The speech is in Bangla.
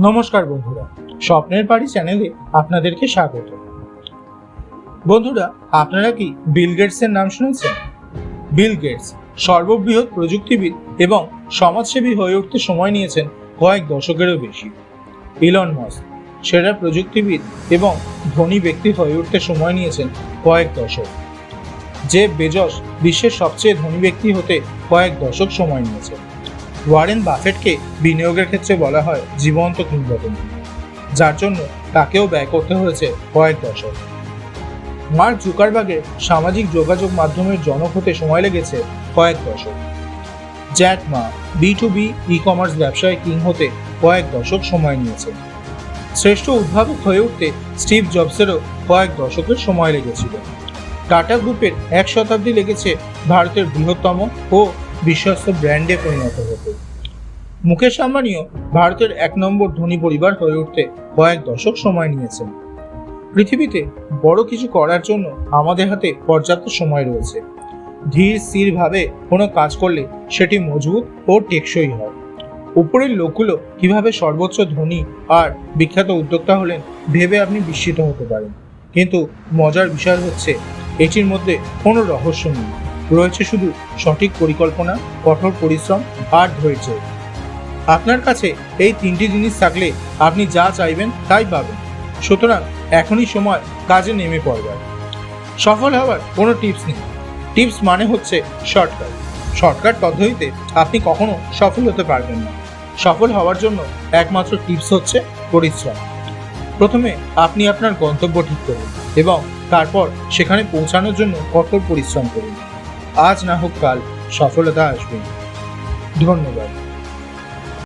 নমস্কার বন্ধুরা, স্বপ্নের বাড়ি চ্যানেলে আপনাদেরকে স্বাগত। বন্ধুরা, আপনারা কি বিল গেটসের নাম শুনেছেন? বিল গেটস সর্ববৃহৎ প্রযুক্তিবিদ এবং সমাজসেবী হয়ে উঠতে সময় নিয়েছেন কয়েক দশকেরও বেশি। ইলন মাস্ক সেরা প্রযুক্তিবিদ এবং ধনী ব্যক্তি হয়ে উঠতে সময় নিয়েছেন কয়েক দশক। জেফ বেজস বিশ্বের সবচেয়ে ধনী ব্যক্তি হতে কয়েক দশক সময় নিয়েছেন। ওয়ারেন বাফেটকে বিনিয়োগের ক্ষেত্রে বলা হয় জীবন্ত কিংবদন্তি, যার জন্য তাকেও ব্যয় করতে হয়েছে কয়েক দশক। মার্ক জুকারবার্গের সামাজিক যোগাযোগ মাধ্যমের জনক হতে সময় লেগেছে কয়েক দশক। জ্যাক মা B2B ই-কমার্স ব্যবসায় কিং হতে কয়েক দশক সময় নিয়েছে। শ্রেষ্ঠ উদ্ভাবক হয়ে উঠতে স্টিভ জবসেরও কয়েক দশকের সময় লেগেছিল। টাটা গ্রুপের 1 শতাব্দী লেগেছে ভারতের বৃহত্তম ও বিশ্বস্ত ব্র্যান্ডে পরিণত হতে। মুকেশ আম্বানিও ভারতের 1 নম্বর ধনী পরিবার হয়ে উঠতে কয়েক দশক সময় নিয়েছেন। পৃথিবীতে বড় কিছু করার জন্য আমাদের হাতে পর্যাপ্ত সময় রয়েছে। ধীর স্থিরভাবে কোনো কাজ করলে সেটি মজবুত ও টেকসই হয়। উপরের লোকগুলো কিভাবে সর্বোচ্চ ধনী আর বিখ্যাত উদ্যোক্তা হলেন ভেবে আপনি বিস্মিত হতে পারেন, কিন্তু মজার বিষয় হচ্ছে এটির মধ্যে কোনো রহস্য নেই। রয়েছে শুধু সঠিক পরিকল্পনা, কঠোর পরিশ্রম আর ধৈর্য। আপনার কাছে এই 3টি জিনিস থাকলে আপনি যা চাইবেন তাই পাবেন। সুতরাং এখনই সময় কাজে নেমে পড়বার। সফল হওয়ার কোনো টিপস নেই। টিপস মানে হচ্ছে শর্টকাট পদ্ধতিতে আপনি কখনো সফল হতে পারবেন না। সফল হওয়ার জন্য একমাত্র টিপস হচ্ছে পরিশ্রম। প্রথমে আপনি আপনার গন্তব্য ঠিক করুন এবং তারপর সেখানে পৌঁছানোর জন্য কঠোর পরিশ্রম করুন। আজ না হোক কাল সফলতা আসবে। ধন্যবাদ।